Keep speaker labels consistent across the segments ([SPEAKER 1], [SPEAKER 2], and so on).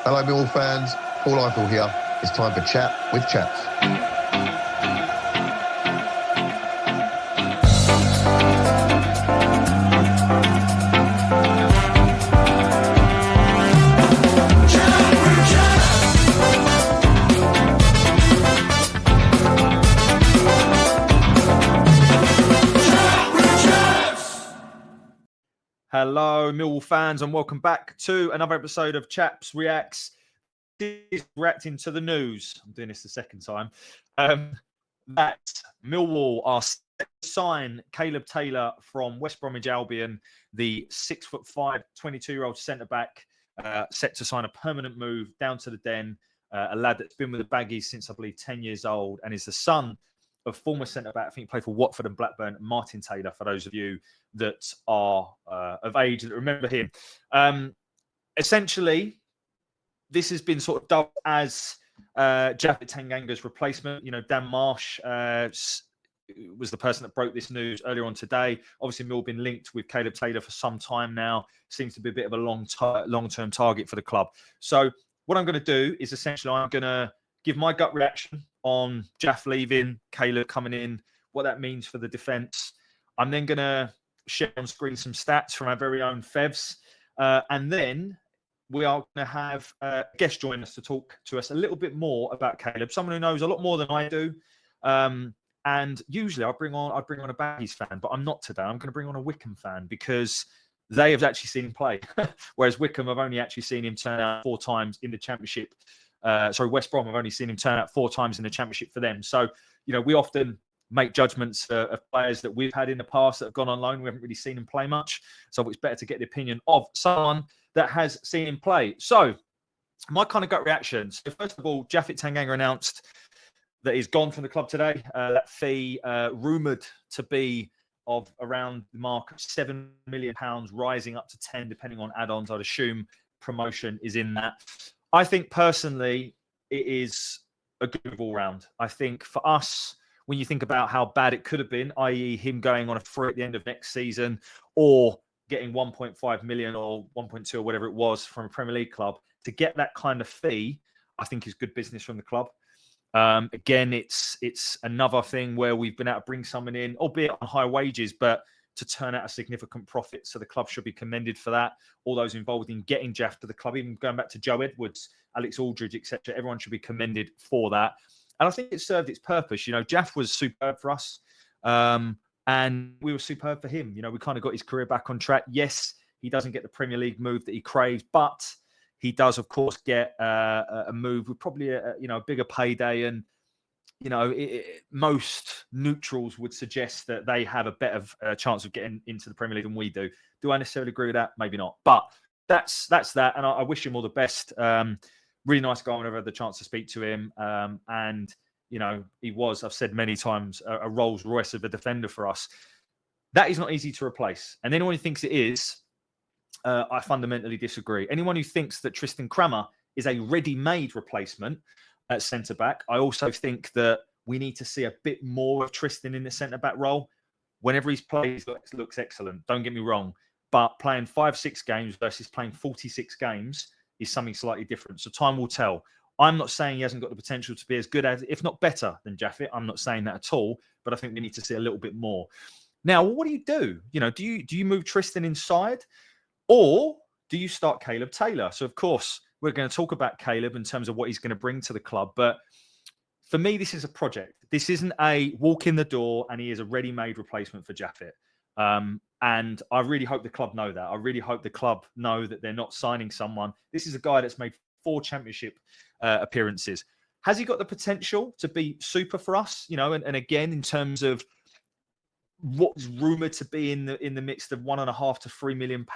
[SPEAKER 1] Hello, Millwall fans. Paul Eiffel here. It's time for Chat with Chaps.
[SPEAKER 2] Hello, Millwall fans, and welcome back to another episode of Chaps Reacts. This is reacting to the news. I'm doing this the second time. That Millwall are set to sign Caleb Taylor from West Bromwich Albion, the 6'5", 22-year-old centre-back, set to sign a permanent move down to the Den. A lad that's been with the Baggies since, I believe, 10 years old, and is the son of former centre-back, I think he played for Watford and Blackburn, Martin Taylor, for those of you that are of age that remember him. Essentially, this has been sort of dubbed as Japhet Tanganga's replacement. You know, Dan Marsh was the person that broke this news earlier on today. Obviously, Mill been linked with Caleb Taylor for some time now. Seems to be a bit of a long-term target for the club. So what I'm going to do is essentially I'm going to give my gut reaction on Jaff leaving, Caleb coming in, what that means for the defence. I'm then going to share on screen some stats from our very own Fevs. And then we are going to have a guest join us to talk to us a little bit more about Caleb, someone who knows a lot more than I do. And usually I bring on a Baggies fan, but I'm not today. I'm going to bring on a Wycombe fan because they have actually seen him play, whereas Wycombe have only actually seen him turn out 4 times in the Championship. West Brom have only seen him turn out 4 times in the Championship for them. So, you know, we often make judgments of players that we've had in the past that have gone on loan. We haven't really seen him play much. So it's better to get the opinion of someone that has seen him play. So my kind of gut reaction. So first of all, Japhet Tanganga announced that he's gone from the club today. That fee rumoured to be of around the mark of £7 million, rising up to 10, depending on add-ons. I'd assume promotion is in that. I think personally, it is a good move all round. I think for us, when you think about how bad it could have been, i.e. him going on a free at the end of next season or getting 1.5 million or 1.2 or whatever it was from a Premier League club, to get that kind of fee, I think is good business from the club. Again, it's another thing where we've been able to bring someone in, albeit on high wages, but to turn out a significant profit. So the club should be commended for that. All those involved in getting Jaff to the club, even going back to Joe Edwards, Alex Aldridge, etc., everyone should be commended for that. And I think it served its purpose. You know, Jaff was superb for us, and we were superb for him. You know, we kind of got his career back on track. Yes, he doesn't get the Premier League move that he craves, but he does, of course, get a move with probably a bigger payday. And you know, most neutrals would suggest that they have a better chance of getting into the Premier League than we do. Do I necessarily agree with that? Maybe not. But that's that. And I wish him all the best. Really nice guy whenever I had the chance to speak to him. And, you know, he was, I've said many times, a Rolls Royce of a defender for us. That is not easy to replace. And anyone who thinks it is, I fundamentally disagree. Anyone who thinks that Tristan Kramer is a ready-made replacement at centre-back, I also think that we need to see a bit more of Tristan in the centre-back role. Whenever he's played, he looks excellent. Don't get me wrong. But playing 5-6 games versus playing 46 games is something slightly different. So time will tell. I'm not saying he hasn't got the potential to be as good as, if not better than Japhet. I'm not saying that at all. But I think we need to see a little bit more. Now, what do you do? You know, do you move Tristan inside, or do you start Caleb Taylor? So, of course, we're going to talk about Caleb in terms of what he's going to bring to the club. But for me, this is a project. This isn't a walk in the door and he is a ready-made replacement for Japhet. And I really hope the club know that. I really hope the club know that they're not signing someone. This is a guy that's made 4 championship appearances. Has he got the potential to be super for us? You know, and again, in terms of what's rumoured to be in the midst of £1.5 to £3 million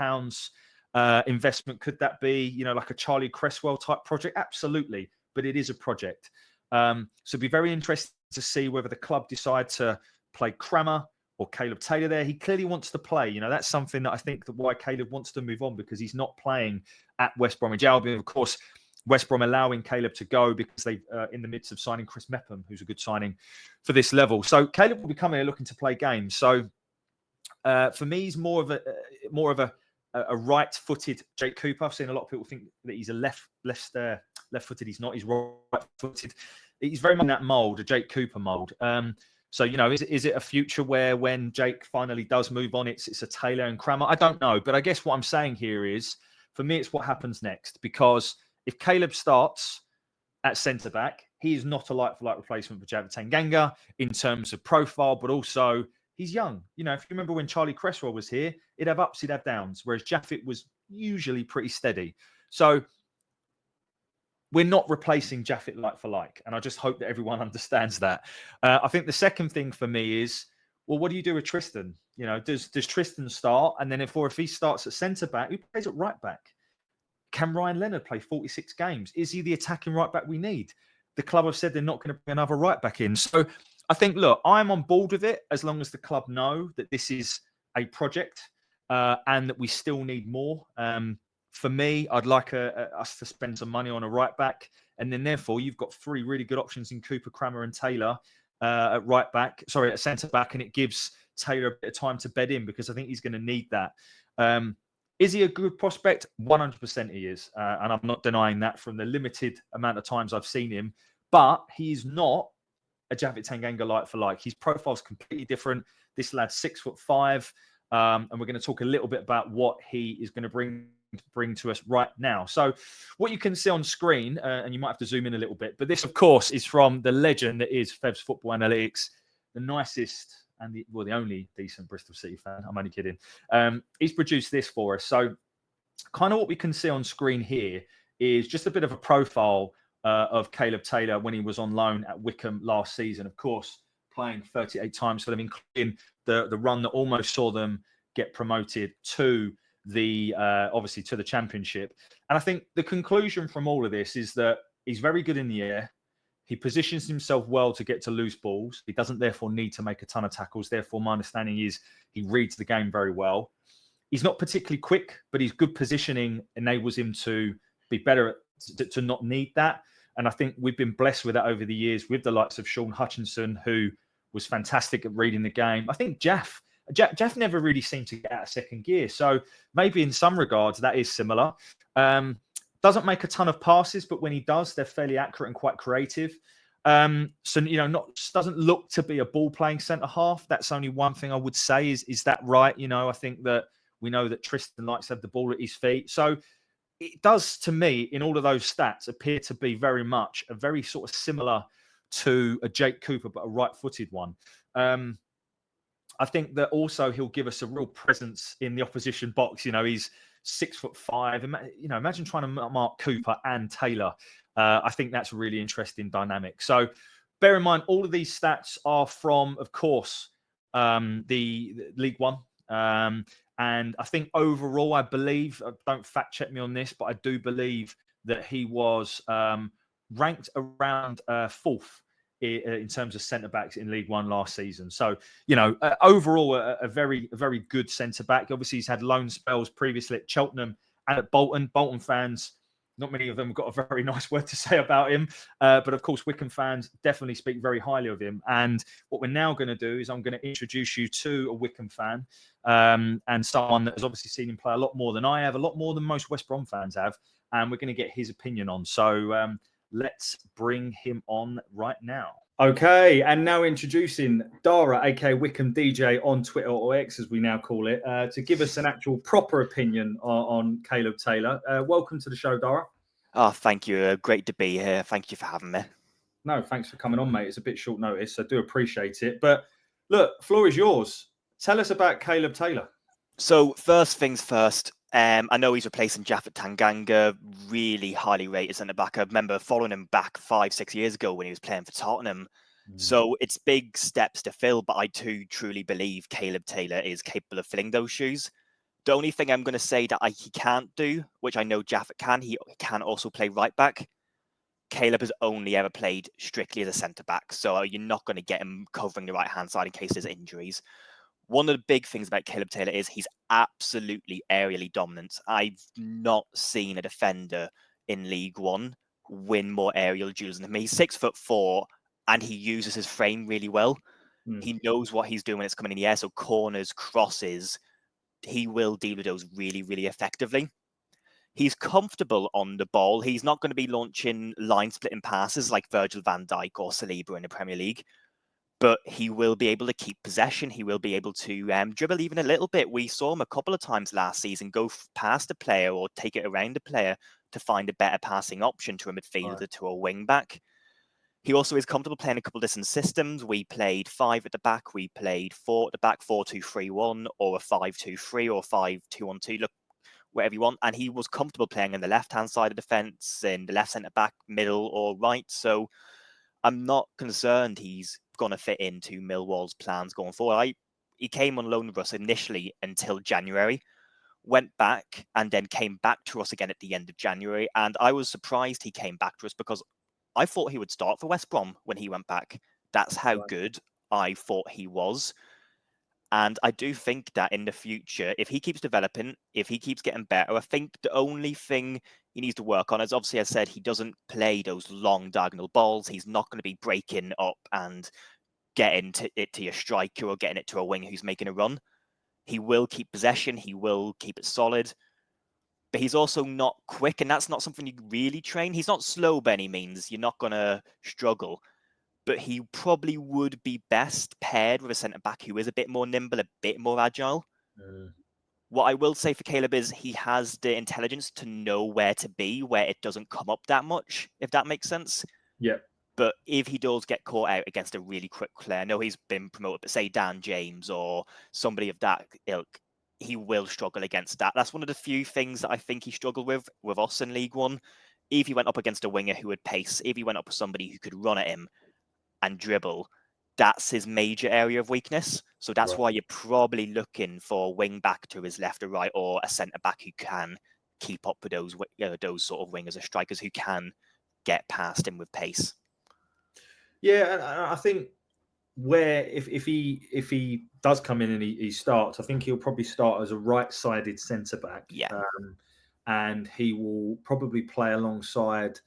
[SPEAKER 2] investment, could that be, you know, like a Charlie Cresswell type project? Absolutely, but it is a project. So it'd be very interesting to see whether the club decide to play Kramer or Caleb Taylor there. He clearly wants to play. You know, that's something that I think that why Caleb wants to move on, because he's not playing at West Bromwich Albion. Of course, West Brom allowing Caleb to go because they in the midst of signing Chris Mepham, who's a good signing for this level. So Caleb will be coming here looking to play games. So for me, he's more of a a right-footed Jake Cooper. I've seen a lot of people think that he's a left-footed. He's not. He's right-footed. He's very much in that mould, a Jake Cooper mould. So, is it a future where when Jake finally does move on, it's a Taylor and Crammer? I don't know. But I guess what I'm saying here is, for me, it's what happens next. Because if Caleb starts at centre-back, he is not a like-for-like replacement for Javid Tanganga in terms of profile, but also he's young. If you remember when Charlie Cresswell was here, it'd have ups, it'd have downs, whereas Jaffet was usually pretty steady. So we're not replacing Jaffet like for like. And I just hope that everyone understands that. I think the second thing for me is, well, what do you do with Tristan? Does Tristan start? And then if he starts at centre-back, who plays at right-back? Can Ryan Leonard play 46 games? Is he the attacking right-back we need? The club have said they're not going to bring another right-back in. So I think, look, I'm on board with it as long as the club know that this is a project and that we still need more. For me, I'd like us to spend some money on a right back. And then therefore, you've got 3 really good options in Cooper, Crammer and Taylor at at centre back. And it gives Taylor a bit of time to bed in because I think he's going to need that. Is he a good prospect? 100% he is. And I'm not denying that from the limited amount of times I've seen him. But he's not a Javid Tanganga like for like. His profile's completely different. This lad's 6'5", and we're going to talk a little bit about what he is going to bring to us right now. So what you can see on screen, and you might have to zoom in a little bit, but this, of course, is from the legend that is Feb's Football Analytics, the nicest and the only decent Bristol City fan. I'm only kidding. He's produced this for us. So kind of what we can see on screen here is just a bit of a profile of Caleb Taylor when he was on loan at Wycombe last season. Of course, playing 38 times for them, including the run that almost saw them get promoted to the obviously to the Championship. And I think the conclusion from all of this is that he's very good in the air. He positions himself well to get to loose balls. He doesn't therefore need to make a ton of tackles. Therefore, my understanding is he reads the game very well. He's not particularly quick, but his good positioning enables him to be better to not need that. And I think we've been blessed with that over the years with the likes of Sean Hutchinson, who was fantastic at reading the game. I think Jaff never really seemed to get out of second gear. So maybe in some regards that is similar. Doesn't make a ton of passes, but when he does, they're fairly accurate and quite creative. So, doesn't look to be a ball-playing centre-half. That's only one thing I would say is that right? I think that we know that Tristan likes to have the ball at his feet. So it does, to me, in all of those stats, appear to be very much a very sort of similar to a Jake Cooper, but a right-footed one. I think that also he'll give us a real presence in the opposition box. He's 6'5". Imagine trying to mark Cooper and Taylor. I think that's a really interesting dynamic. So bear in mind, all of these stats are from, of course, the League One. And I think overall, I believe, don't fact check me on this, but I do believe that he was ranked around 4th in terms of centre-backs in League One last season. So, overall, a very good centre-back. Obviously, he's had loan spells previously at Cheltenham and at Bolton. Bolton fans, not many of them have got a very nice word to say about him. But, of course, Wycombe fans definitely speak very highly of him. And what we're now going to do is I'm going to introduce you to a Wycombe fan and someone that has obviously seen him play a lot more than I have, a lot more than most West Brom fans have. And we're going to get his opinion on. So, let's bring him on right now. Okay, and now introducing Dara, aka WycombeDJ on Twitter, or X as we now call it, to give us an actual proper opinion on Caleb Taylor. Welcome to the show, Dara.
[SPEAKER 3] Oh, thank you. Great to be here. Thank you for having me.
[SPEAKER 2] No, thanks for coming on, mate. It's a bit short notice. I do appreciate it. But look, floor is yours. Tell us about Caleb Taylor.
[SPEAKER 3] So first things first, I know he's replacing Jaffet Tanganga, really highly rated centre-back. I remember following him back 5-6 years ago when he was playing for Tottenham. So it's big steps to fill, but I too truly believe Caleb Taylor is capable of filling those shoes. The only thing I'm going to say that he can't do, which I know Jaffet can, he can also play right-back. Caleb has only ever played strictly as a centre-back, so you're not going to get him covering the right-hand side in case there's injuries. One of the big things about Caleb Taylor is he's absolutely aerially dominant. I've not seen a defender in League One win more aerial duels than him. He's 6'4", and he uses his frame really well. He knows what he's doing when it's coming in the air. So corners, crosses, he will deal with those really, really effectively. He's comfortable on the ball. He's not going to be launching line-splitting passes like Virgil van Dijk or Saliba in the Premier League, but he will be able to keep possession. He will be able to dribble even a little bit. We saw him a couple of times last season go past a player or take it around a player to find a better passing option to a midfielder, to a wing-back. He also is comfortable playing a couple of different systems. We played 5 at the back. We played 4 at the back, 4-2-3-1, or a 5-2-3 or 5-2-1-2. Look, whatever you want. And he was comfortable playing in the left-hand side of defence, in the left centre-back, middle or right. So I'm not concerned he's going to fit into Millwall's plans going forward. He came on loan with us initially until January, went back, and then came back to us again at the end of January. And I was surprised he came back to us because I thought he would start for West Brom when he went back. That's how good I thought he was. And I do think that in the future, if he keeps developing, if he keeps getting better, I think the only thing he needs to work on is, obviously, as I said, he doesn't play those long diagonal balls. He's not going to be breaking up and getting it to your striker or getting it to a winger who's making a run. He will keep possession. He will keep it solid. But he's also not quick, and that's not something you really train. He's not slow by any means. You're not going to struggle. But he probably would be best paired with a centre-back who is a bit more nimble, a bit more agile. What I will say for Caleb is he has the intelligence to know where to be, where it doesn't come up that much, if that makes sense.
[SPEAKER 2] Yeah.
[SPEAKER 3] But if he does get caught out against a really quick player, I know he's been promoted, but say Dan James or somebody of that ilk, he will struggle against that. That's one of the few things that I think he struggled with us in League One. If he went up against a winger who would pace, if he went up with somebody who could run at him and dribble, that's his major area of weakness. So that's why you're probably looking for a wing back to his left or right, or a centre back who can keep up with those sort of wingers or strikers who can get past him with pace.
[SPEAKER 2] Yeah, and I think where if he does come in and he starts, I think he'll probably start as a right-sided centre back.
[SPEAKER 3] Yeah.
[SPEAKER 2] And he will probably play alongside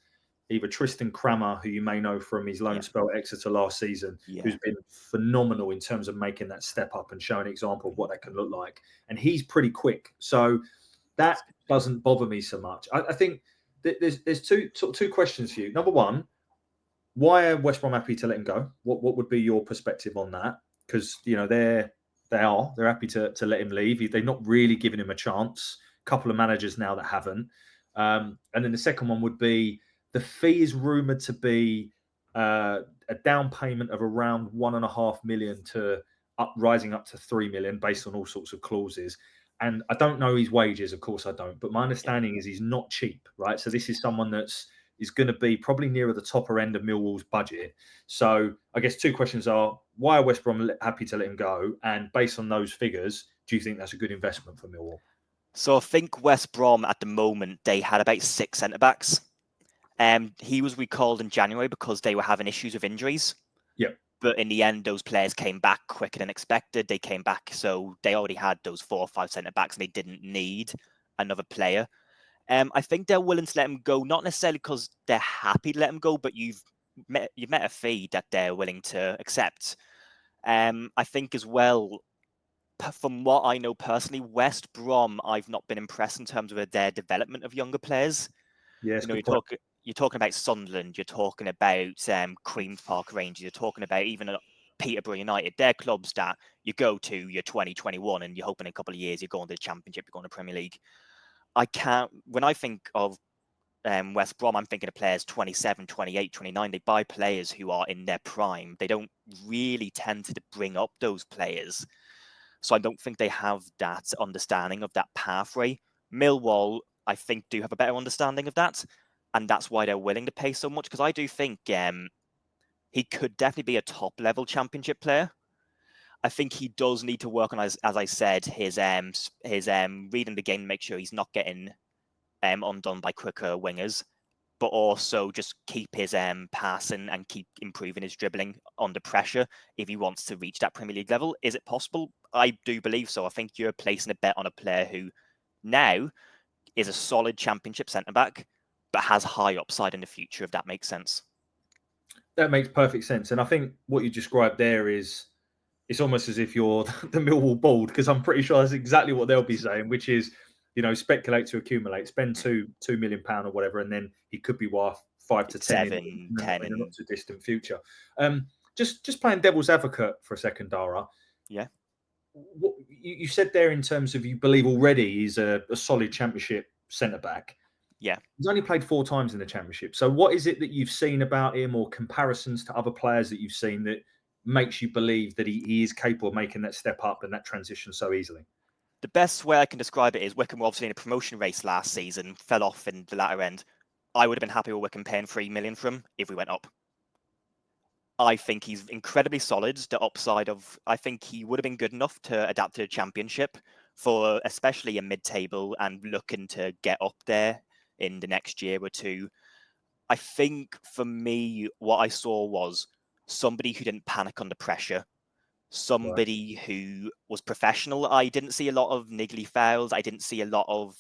[SPEAKER 2] either Tristan Crammer, who you may know from his loan spell at Exeter last season, who's been phenomenal in terms of making that step up and showing an example of what that can look like. And he's pretty quick. So that doesn't bother me so much. I think there's two questions for you. Number one, why are West Brom happy to let him go? What would be your perspective on that? Because they're happy to let him leave. They're not really giving him a chance. A couple of managers now that haven't. And then the second one would be the fee is rumored to be a down payment of around 1.5 million rising up to 3 million based on all sorts of clauses. And I don't know his wages, of course I don't, but my understanding is he's not cheap, right? So this is someone is going to be probably nearer the topper end of Millwall's budget. So I guess two questions are, why are West Brom happy to let him go? And based on those figures, do you think that's a good investment for Millwall?
[SPEAKER 3] So I think West Brom at the moment, they had about 6 centre-backs. He was recalled in January because they were having issues with injuries.
[SPEAKER 2] Yeah.
[SPEAKER 3] But in the end, those players came back quicker than expected. They came back, so they already had those 4 or 5 centre-backs and they didn't need another player. I think they're willing to let him go, not necessarily because they're happy to let him go, but you've met a fee that they're willing to accept. I think as well, from what I know personally, West Brom, I've not been impressed in terms of their development of younger players.
[SPEAKER 2] Yes,
[SPEAKER 3] you're talking about Sunderland, you're talking about Queen's Park Rangers, you're talking about even Peterborough United. They're clubs that you go to, you're 2021, and you're hoping in a couple of years you're going to the Championship, you're going to the Premier League. When I think of West Brom, I'm thinking of players 27, 28, 29. They buy players who are in their prime. They don't really tend to bring up those players. So I don't think they have that understanding of that pathway. Millwall, I think, do have a better understanding of that. And that's why they're willing to pay so much. Because I do think he could definitely be a top-level Championship player. I think he does need to work on, as I said, his reading the game, make sure he's not getting undone by quicker wingers, but also just keep his passing and keep improving his dribbling under pressure if he wants to reach that Premier League level. Is it possible? I do believe so. I think you're placing a bet on a player who now is a solid Championship centre-back, but has high upside in the future, if that makes sense.
[SPEAKER 2] That makes perfect sense. And I think what you described there is it's almost as if you're the Millwall board, because I'm pretty sure that's exactly what they'll be saying, which is, speculate to accumulate, spend £2 million or whatever, and then he could be worth 5 to 10
[SPEAKER 3] 7,
[SPEAKER 2] in
[SPEAKER 3] 10
[SPEAKER 2] a not too distant future. Just playing devil's advocate for a second, Dara.
[SPEAKER 3] Yeah.
[SPEAKER 2] What you said there in terms of you believe already he's a solid Championship centre back.
[SPEAKER 3] Yeah.
[SPEAKER 2] He's only played 4 times in the Championship. So what is it that you've seen about him, or comparisons to other players that you've seen, that makes you believe that he is capable of making that step up and that transition so easily?
[SPEAKER 3] The best way I can describe it is Wycombe were obviously in a promotion race last season, fell off in the latter end. I would have been happy with Wycombe paying $3 million for him if we went up. I think he's incredibly solid. The upside of, I think he would have been good enough to adapt to the Championship for especially a mid-table and looking to get up there in the next year or two. I think for me, what I saw was somebody who didn't panic under pressure, somebody who was professional. I didn't see a lot of niggly fouls. I didn't see a lot of,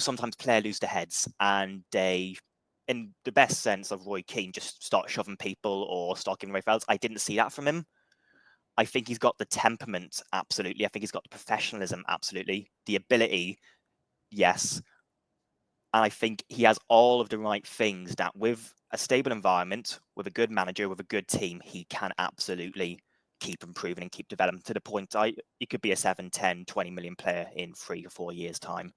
[SPEAKER 3] sometimes players lose their heads and they, in the best sense of Roy Keane, just start shoving people or start giving away fouls. I didn't see that from him. I think he's got the temperament, absolutely. I think he's got the professionalism, absolutely. The ability, yes. And I think he has all of the right things that with a stable environment, with a good manager, with a good team, he can absolutely keep improving and keep developing to the point he could be a 7, 10, 20 million player in 3 or 4 years' time.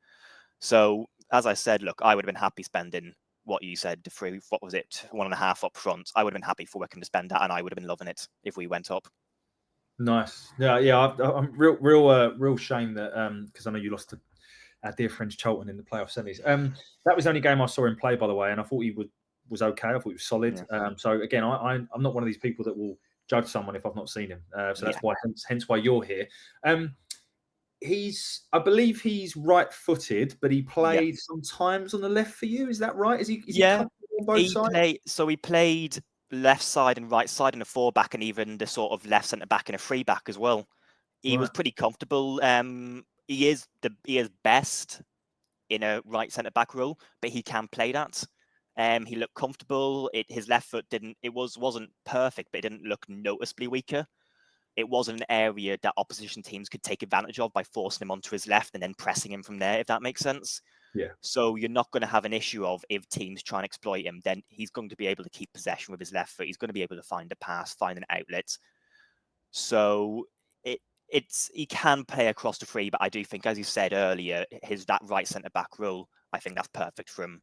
[SPEAKER 3] So, as I said, look, I would have been happy spending what you said, the 3, what was it, 1.5 up front. I would have been happy for Wycombe to spend that, and I would have been loving it if we went up.
[SPEAKER 2] Nice. Yeah. I'm real shame that because I know you lost to our dear friends Charlton in the playoff semis. That was the only game I saw him play, by the way, and I thought he was okay. I thought he was solid. Yeah. So again, I'm not one of these people that will judge someone if I've not seen him. So that's why, hence why you're here. I believe he's right-footed, but he played sometimes on the left for you. Is that right? Is he comfortable on both sides?
[SPEAKER 3] He played left side and right side in a 4-back, and even the sort of left centre back and a 3-back as well. He was pretty comfortable. He is best in a right centre back role, but he can play that. He looked comfortable. His left foot wasn't perfect, but it didn't look noticeably weaker. It wasn't an area that opposition teams could take advantage of by forcing him onto his left and then pressing him from there, if that makes sense.
[SPEAKER 2] Yeah.
[SPEAKER 3] So you're not going to have an issue of, if teams try and exploit him, then he's going to be able to keep possession with his left foot. He's going to be able to find a pass, find an outlet. So he can play across the 3, but I do think, as you said earlier, that right centre back role, I think that's perfect for him.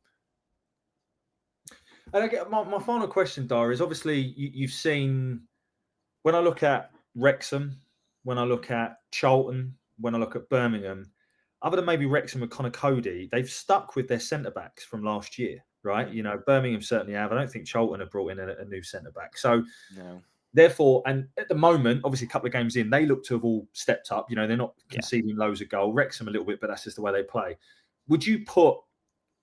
[SPEAKER 2] And again, my final question, Dara, is obviously you've seen, when I look at Wrexham, when I look at Charlton, when I look at Birmingham, other than maybe Wrexham and Connor Cody, they've stuck with their centre backs from last year, right? Birmingham certainly have. I don't think Charlton have brought in a new centre back. So
[SPEAKER 3] no.
[SPEAKER 2] Therefore, and at the moment, obviously a couple of games in, they look to have all stepped up. They're not conceding loads of goals. Wrexham a little bit, but that's just the way they play. Would you put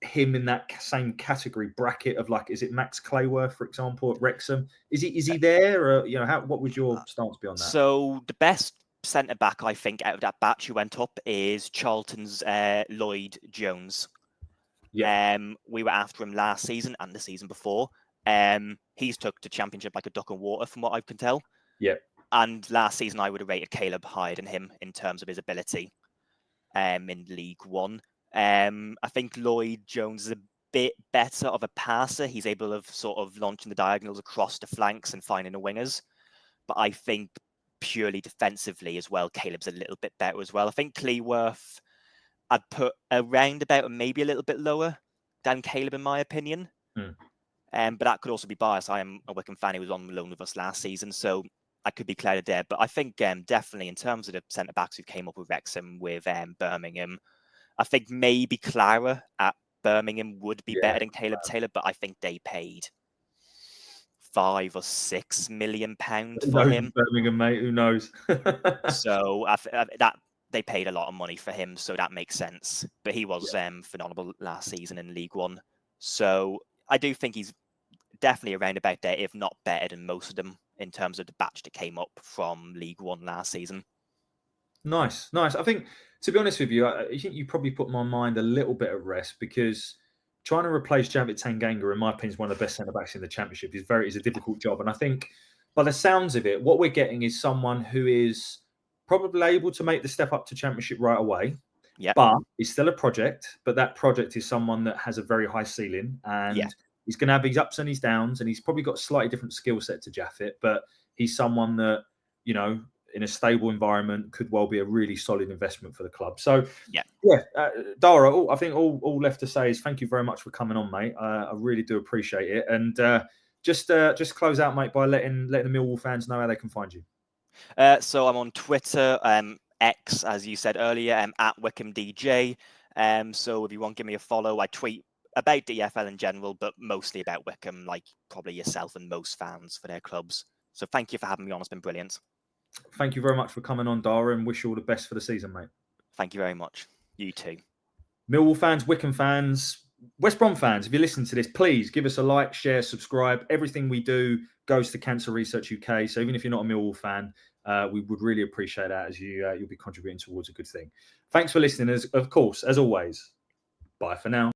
[SPEAKER 2] him in that same category bracket of, like, is it Max Clayworth, for example, at Wrexham? Is he there, or what would your stance be on that?
[SPEAKER 3] So the best centre back, I think, out of that batch who went up is Charlton's Lloyd Jones.
[SPEAKER 2] Yeah.
[SPEAKER 3] We were after him last season and the season before. He's took the Championship like a duck in water, from what I can tell.
[SPEAKER 2] Yeah.
[SPEAKER 3] And last season, I would have rated Caleb higher than him in terms of his ability in League One. I think Lloyd Jones is a bit better of a passer. He's able of sort of launching the diagonals across the flanks and finding the wingers. But I think purely defensively as well, Caleb's a little bit better as well. I think Clayworth, I'd put around about maybe a little bit lower than Caleb, in my opinion. But that could also be biased. I am a Wycombe fan who was on loan with us last season, so I could be clouded there. But I think definitely in terms of the centre-backs who came up with Wrexham, with Birmingham, I think maybe Clara at Birmingham would be better than Caleb Taylor, but I think they paid £5 or £6 million for him.
[SPEAKER 2] Birmingham, mate, who knows?
[SPEAKER 3] So that they paid a lot of money for him, so that makes sense. But he was phenomenal last season in League One. So I do think he's definitely around about there, if not better than most of them in terms of the batch that came up from League One last season.
[SPEAKER 2] Nice. I think, to be honest with you, I think you probably put my mind a little bit at rest, because trying to replace Javid Tanganga, in my opinion, is one of the best centre-backs in the Championship. Is a difficult job. And I think by the sounds of it, what we're getting is someone who is probably able to make the step up to Championship right away.
[SPEAKER 3] Yeah.
[SPEAKER 2] But it's still a project. But that project is someone that has a very high ceiling, and he's going to have his ups and his downs, and he's probably got a slightly different skill set to Jaffet. But he's someone that, you know, in a stable environment could well be a really solid investment for the club. So Dara, I think all left to say is thank you very much for coming on, mate. I really do appreciate it. And just close out, mate, by letting the Millwall fans know how they can find you.
[SPEAKER 3] So I'm on Twitter, X, as you said earlier, at WycombeDJ. So if you want, give me a follow. I tweet about DFL in general, but mostly about Wycombe, like probably yourself and most fans for their clubs. So thank you for having me on. It's been brilliant.
[SPEAKER 2] Thank you very much for coming on, Dara, and wish you all the best for the season, mate.
[SPEAKER 3] Thank you very much. You too.
[SPEAKER 2] Millwall fans, Wycombe fans, West Brom fans, if you listen to this, please give us a like, share, subscribe. Everything we do goes to Cancer Research UK. So even if you're not a Millwall fan, we would really appreciate that, as you'll be contributing towards a good thing. Thanks for listening. Of course, as always, bye for now.